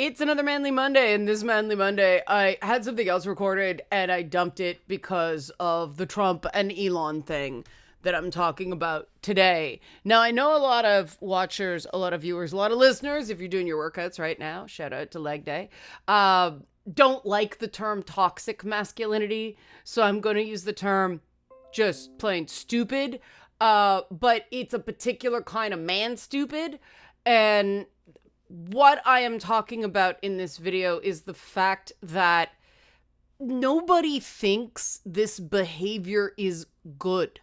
It's another Manly Monday, and this Manly Monday, I had something else recorded, and I dumped it because of the Trump and Elon thing that I'm talking about today. Now, I know a lot of watchers, a lot of viewers, a lot of listeners, if you're doing your workouts right now, shout out to leg day, don't like the term toxic masculinity, so I'm going to use the term just plain stupid, but it's a particular kind of man stupid, and what I am talking about in this video is the fact that nobody thinks this behavior is good.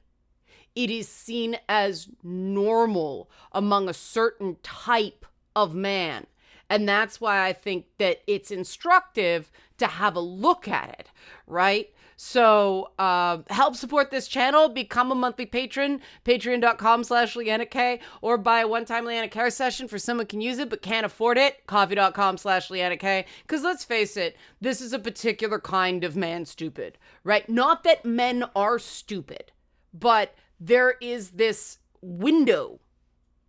It is seen as normal among a certain type of man. And that's why I think that it's instructive to have a look at it, right? So help support this channel, become a monthly patron, patreon.com/LeannaK, or buy a one-time Leanna Care session for someone who can use it but can't afford it, coffee.com/LeannaK. Because let's face it, this is a particular kind of man stupid, right? Not that men are stupid, but there is this window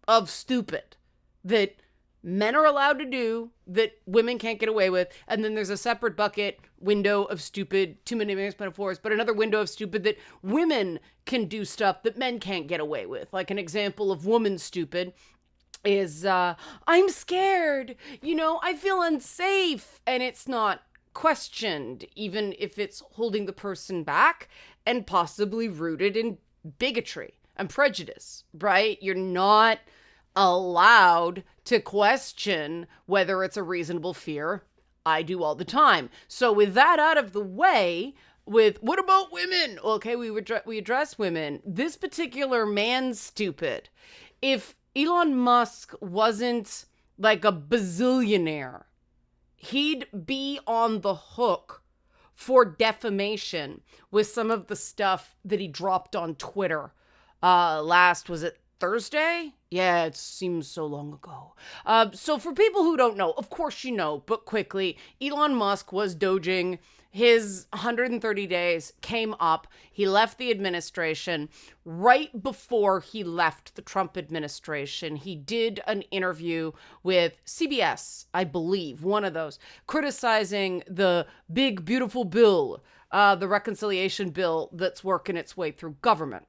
of stupid that men are allowed to do that women can't get away with. And then there's a separate bucket window of stupid, too many metaphors, but another window of stupid that women can do stuff that men can't get away with. Like an example of woman stupid is, I'm scared, I feel unsafe. And it's not questioned, even if it's holding the person back and possibly rooted in bigotry and prejudice, right? You're not allowed to question whether it's a reasonable fear. I do all the time. So with that out of the way, with what about women? Okay, we address women. This particular man's stupid. If Elon Musk wasn't like a bazillionaire, he'd be on the hook for defamation with some of the stuff that he dropped on Twitter was it Thursday? Yeah, it seems so long ago. So for people who don't know, of course you know, but quickly, Elon Musk was doging. His 130 days came up. He left the administration. Right before he left the Trump administration, he did an interview with CBS, I believe, one of those, criticizing the big, beautiful bill, the reconciliation bill that's working its way through government.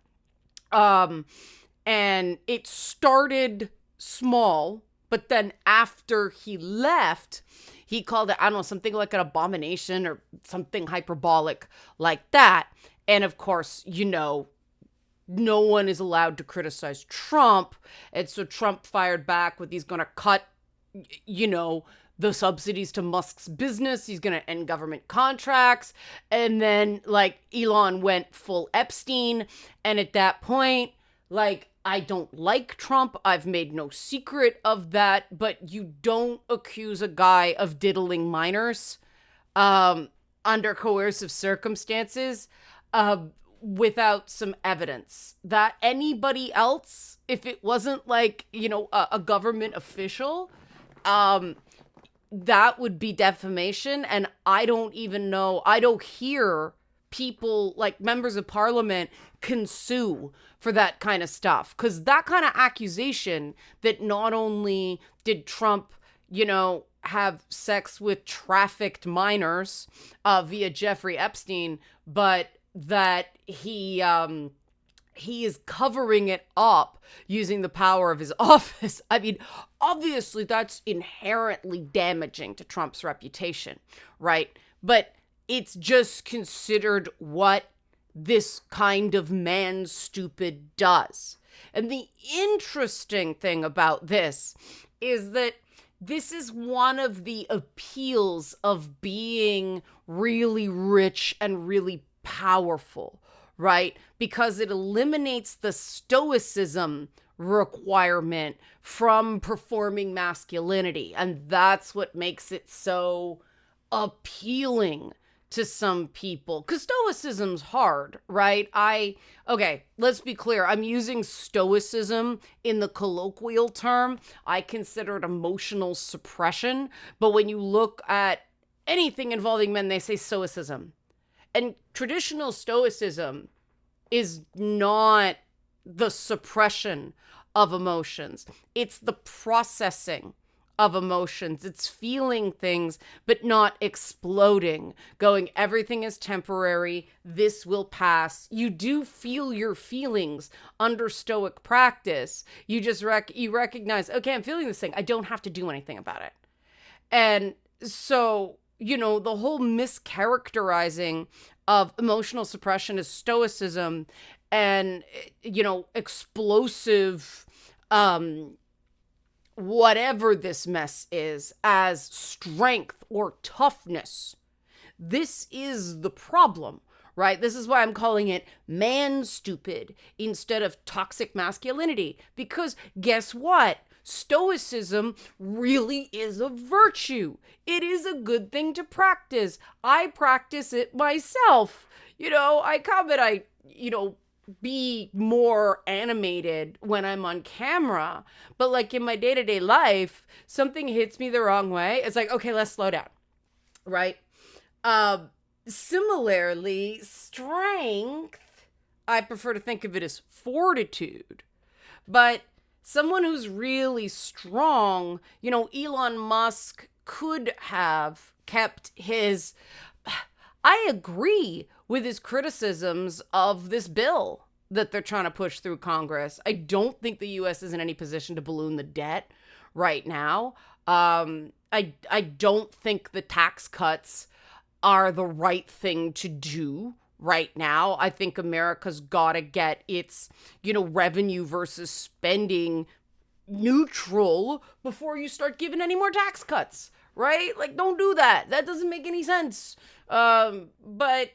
And it started small, but then after he left, he called it, I don't know, something like an abomination or something hyperbolic like that. And of course, no one is allowed to criticize Trump. And so Trump fired back with he's going to cut, the subsidies to Musk's business. He's going to end government contracts. And then Elon went full Epstein. And at that point, I don't like Trump. I've made no secret of that, but you don't accuse a guy of diddling minors under coercive circumstances without some evidence. That anybody else, if it wasn't a government official, that would be defamation. And I don't even know, I don't hear people like members of parliament can sue for that kind of stuff. Because that kind of accusation that not only did Trump, have sex with trafficked minors via Jeffrey Epstein, but that he is covering it up using the power of his office. I mean, obviously that's inherently damaging to Trump's reputation, right? But it's just considered what this kind of man stupid does. And the interesting thing about this is that this is one of the appeals of being really rich and really powerful, right? Because it eliminates the stoicism requirement from performing masculinity. And that's what makes it so appealing to some people. Because stoicism's hard, right? Okay, let's be clear. I'm using stoicism in the colloquial term. I consider it emotional suppression. But when you look at anything involving men, they say stoicism. And traditional stoicism is not the suppression of emotions. It's the processing of emotions. It's feeling things, but not exploding, going, everything is temporary, this will pass. You do feel your feelings under Stoic practice. You just you recognize, okay, I'm feeling this thing. I don't have to do anything about it. And so, the whole mischaracterizing of emotional suppression as Stoicism and, explosive, whatever this mess is, as strength or toughness. This is the problem, right? This is why I'm calling it man stupid instead of toxic masculinity. Because guess what? Stoicism really is a virtue. It is a good thing to practice. I practice it myself. I comment, be more animated when I'm on camera, but like in my day-to-day life, something hits me the wrong way. It's like, okay, let's slow down, right? Similarly, strength, I prefer to think of it as fortitude, but someone who's really strong, Elon Musk could have kept his, I agree with his criticisms of this bill that they're trying to push through Congress. I don't think the U.S. is in any position to balloon the debt right now. I don't think the tax cuts are the right thing to do right now. I think America's got to get its, revenue versus spending neutral before you start giving any more tax cuts, right? Like, don't do that. That doesn't make any sense. But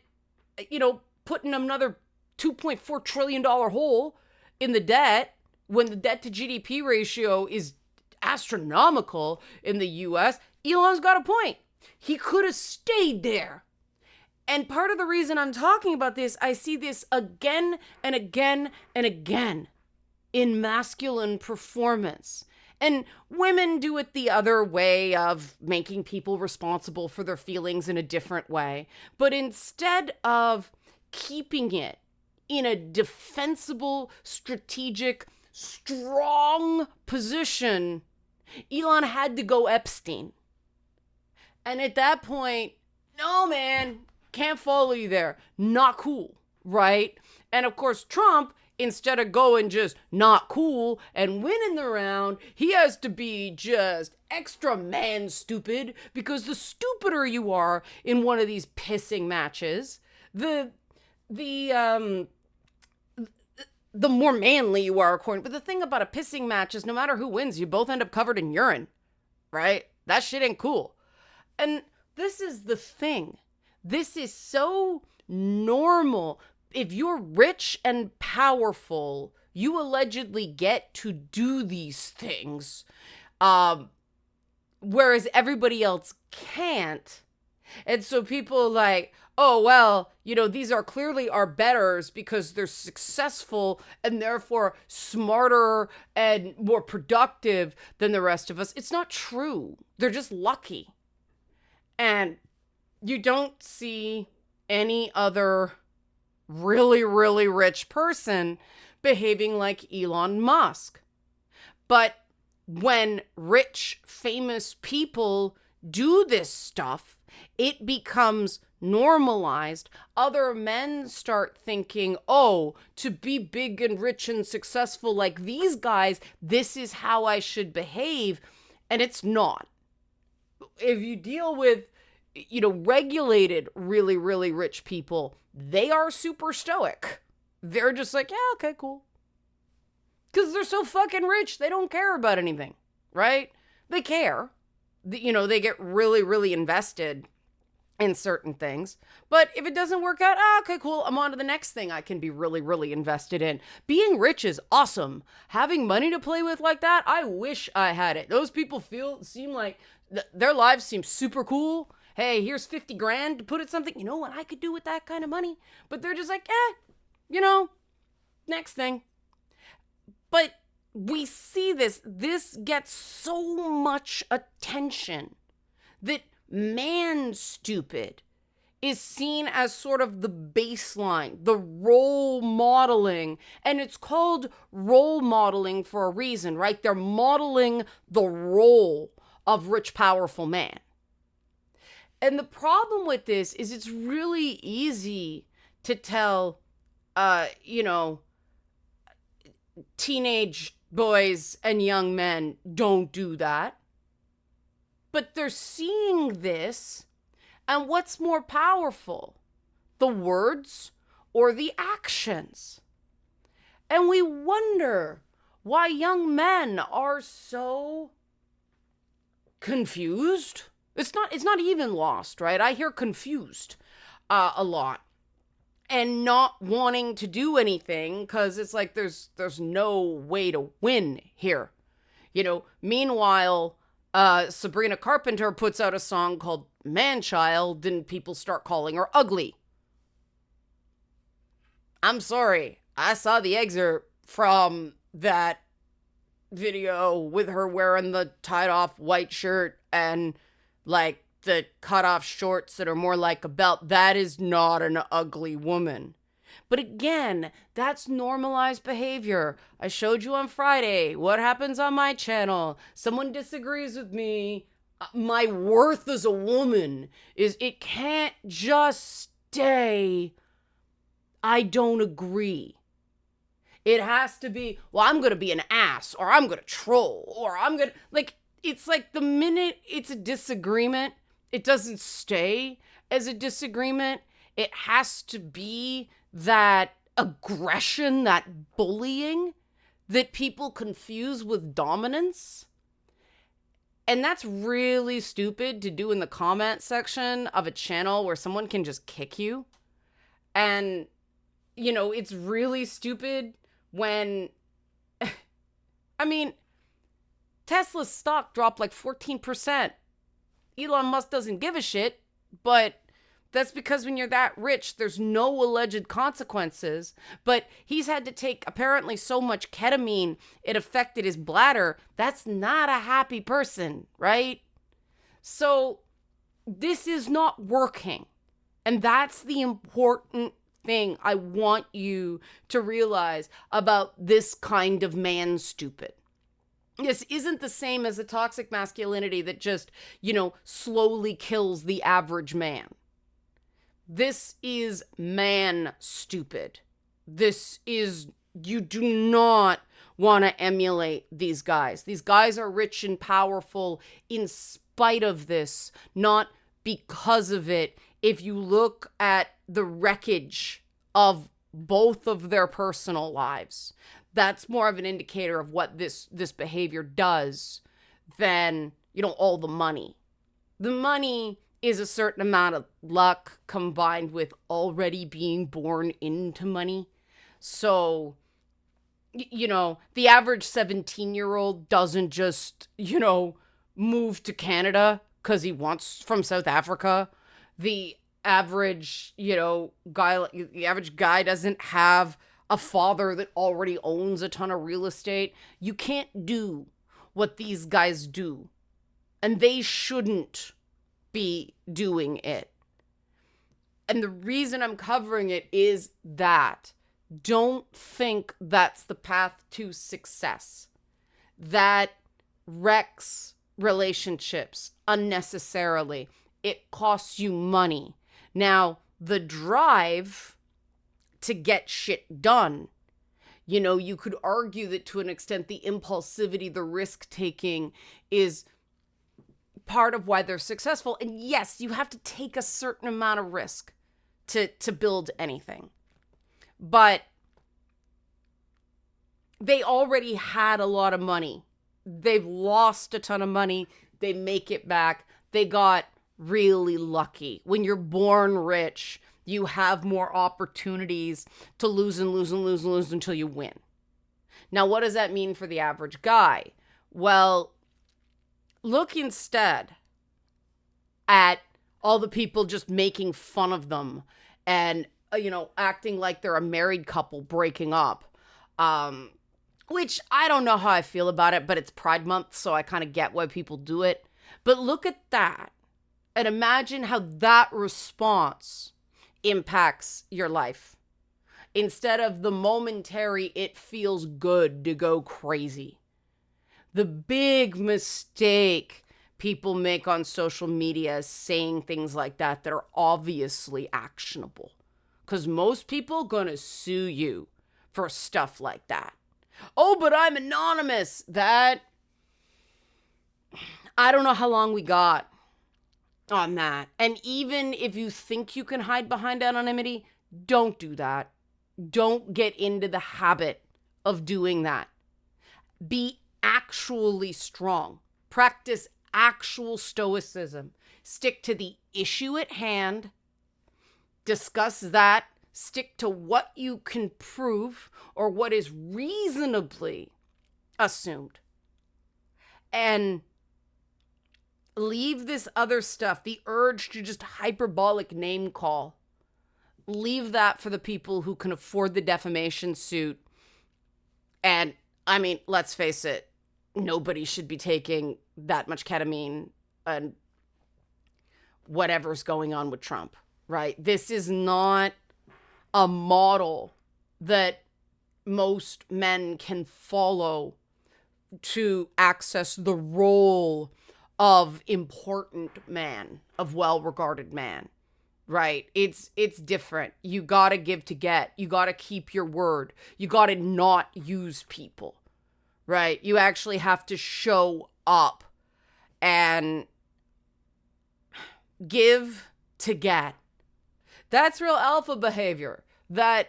putting another $2.4 trillion hole in the debt when the debt to GDP ratio is astronomical in the US, Elon's got a point. He could have stayed there. And part of the reason I'm talking about this, I see this again and again and again in masculine performance. And women do it the other way of making people responsible for their feelings in a different way. But instead of keeping it in a defensible, strategic, strong position, Elon had to go Epstein. And at that point, no, man, can't follow you there. Not cool, right? And of course, Trump, instead of going just not cool and winning the round, he has to be just extra man stupid, because the stupider you are in one of these pissing matches, the more manly you are, according. But the thing about a pissing match is no matter who wins, you both end up covered in urine, right? That shit ain't cool. And this is the thing. This is so normal. If you're rich and powerful, you allegedly get to do these things, whereas everybody else can't. And so people are like, oh, well, these are clearly our betters because they're successful and therefore smarter and more productive than the rest of us. It's not true. They're just lucky. And you don't see any other really, really rich person behaving like Elon Musk. But when rich, famous people do this stuff, it becomes normalized. Other men start thinking, oh, to be big and rich and successful like these guys, this is how I should behave. And it's not. If you deal with, regulated, really, really rich people, they are super stoic. They're just like, yeah, okay, cool. Because they're so fucking rich, they don't care about anything, right? They care. They get really, really invested in certain things. But if it doesn't work out, okay, cool. I'm on to the next thing I can be really, really invested in. Being rich is awesome. Having money to play with like that, I wish I had it. Those people seem like their lives seem super cool. Hey, here's 50 grand to put at something. You know what I could do with that kind of money? But they're just like, next thing. But we see this gets so much attention that man stupid is seen as sort of the baseline, the role modeling. And it's called role modeling for a reason, right? They're modeling the role of rich, powerful man. And the problem with this is it's really easy to tell, teenage boys and young men don't do that. But they're seeing this, and what's more powerful, the words or the actions? And we wonder why young men are so confused. It's not even lost, right? I hear confused a lot, and not wanting to do anything because it's like there's no way to win here. Meanwhile, Sabrina Carpenter puts out a song called Man-Child, and people start calling her ugly. I'm sorry. I saw the excerpt from that video with her wearing the tied off white shirt and like the cut off shorts that are more like a belt. That is not an ugly woman. But again, that's normalized behavior. I showed you on Friday what happens on my channel. Someone disagrees with me. My worth as a woman is it can't just stay, I don't agree. It has to be, well, I'm going to be an ass, or I'm going to troll, or I'm going to, it's like the minute it's a disagreement, it doesn't stay as a disagreement. It has to be that aggression, that bullying that people confuse with dominance. And that's really stupid to do in the comment section of a channel where someone can just kick you. And, it's really stupid when, Tesla's stock dropped like 14%. Elon Musk doesn't give a shit, but that's because when you're that rich, there's no alleged consequences. But he's had to take apparently so much ketamine, it affected his bladder. That's not a happy person, right? So this is not working. And that's the important thing I want you to realize about this kind of man stupid. This isn't the same as a toxic masculinity that just, slowly kills the average man. This is man stupid. This is, you do not want to emulate these guys. These guys are rich and powerful in spite of this, not because of it. If you look at the wreckage of both of their personal lives, that's more of an indicator of what this behavior does than, all the money. The money is a certain amount of luck combined with already being born into money. So, the average 17-year-old doesn't just, move to Canada because he wants from South Africa. The average, guy doesn't have a father that already owns a ton of real estate. You can't do what these guys do, and they shouldn't be doing it. And the reason I'm covering it is that don't think that's the path to success. That wrecks relationships unnecessarily. It costs you money. Now, the drive to get shit done, you could argue that to an extent the impulsivity, the risk taking is part of why they're successful. And yes, you have to take a certain amount of risk to build anything. But they already had a lot of money. They've lost a ton of money. They make it back. They got really lucky. When you're born rich, you have more opportunities to lose and lose and lose and lose until you win. Now, what does that mean for the average guy? Well, look instead at all the people just making fun of them and, acting like they're a married couple breaking up. Which I don't know how I feel about it, but it's Pride Month, so I kind of get why people do it. But look at that and imagine how that response impacts your life. Instead of the momentary, it feels good to go crazy. The big mistake people make on social media saying things like that are obviously actionable. Because most people gonna sue you for stuff like that. Oh, but I'm anonymous. That, I don't know how long we got on that. And even if you think you can hide behind anonymity, don't do that. Don't get into the habit of doing that. Be actually strong. Practice actual stoicism. Stick to the issue at hand. Discuss that. Stick to what you can prove or what is reasonably assumed. And leave this other stuff, the urge to just hyperbolic name call. Leave that for the people who can afford the defamation suit. And I mean, let's face it, nobody should be taking that much ketamine and whatever's going on with Trump, right? This is not a model that most men can follow to access the role of important man, of well-regarded man, right? It's different. You gotta give to get. You gotta keep your word. You gotta not use people, right? You actually have to show up and give to get. That's real alpha behavior. That,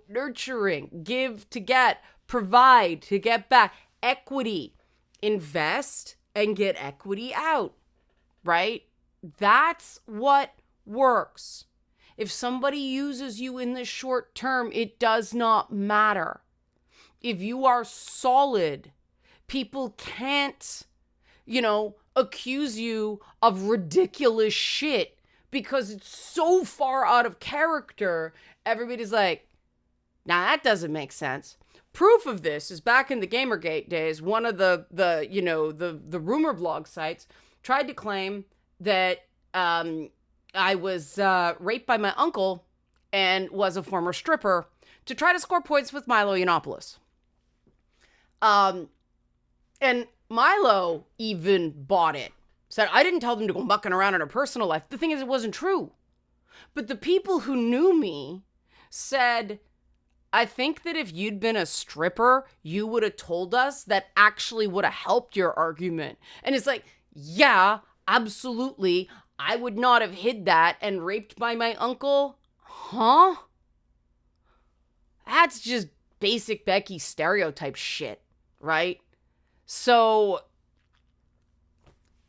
nurturing, give to get, provide to get back, equity, invest and get equity out, right? That's what works. If somebody uses you in the short term, it does not matter. If you are solid, people can't, accuse you of ridiculous shit because it's so far out of character. Everybody's like, nah, that doesn't make sense. Proof of this is back in the Gamergate days, one of the rumor blog sites tried to claim that I was raped by my uncle and was a former stripper to try to score points with Milo Yiannopoulos. And Milo even bought it. Said, I didn't tell them to go mucking around in her personal life. The thing is, it wasn't true. But the people who knew me said, I think that if you'd been a stripper, you would have told us. That actually would have helped your argument. And it's like, yeah, absolutely. I would not have hid that and raped by my uncle. Huh? That's just basic Becky stereotype shit, right? So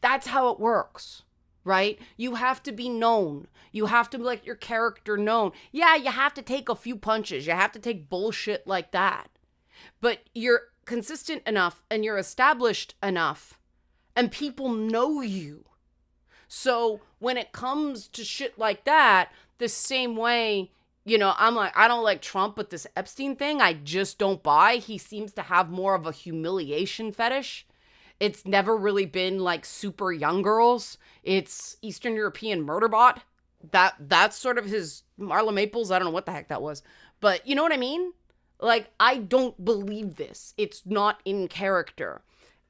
that's how it works, right? You have to be known. You have to let your character known. Yeah, you have to take a few punches. You have to take bullshit like that. But you're consistent enough and you're established enough and people know you. So when it comes to shit like that, the same way, I'm like, I don't like Trump, but this Epstein thing, I just don't buy. He seems to have more of a humiliation fetish. It's never really been like super young girls. It's Eastern European murderbot. That's sort of his Marla Maples. I don't know what the heck that was. But you know what I mean? Like, I don't believe this. It's not in character.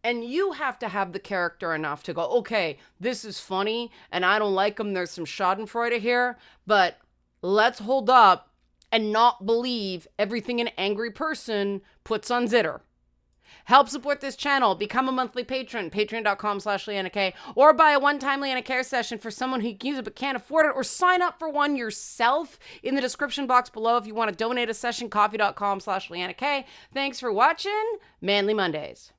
And you have to have the character enough to go, okay, this is funny and I don't like him. There's some schadenfreude here, but let's hold up and not believe everything an angry person puts on Zitter. Help support this channel. Become a monthly patron, patreon.com/LeannaK, or buy a one-time Leanna Care session for someone who can use it but can't afford it, or sign up for one yourself in the description box below if you want to donate a session, coffee.com/LeannaK. Thanks for watching Manly Mondays.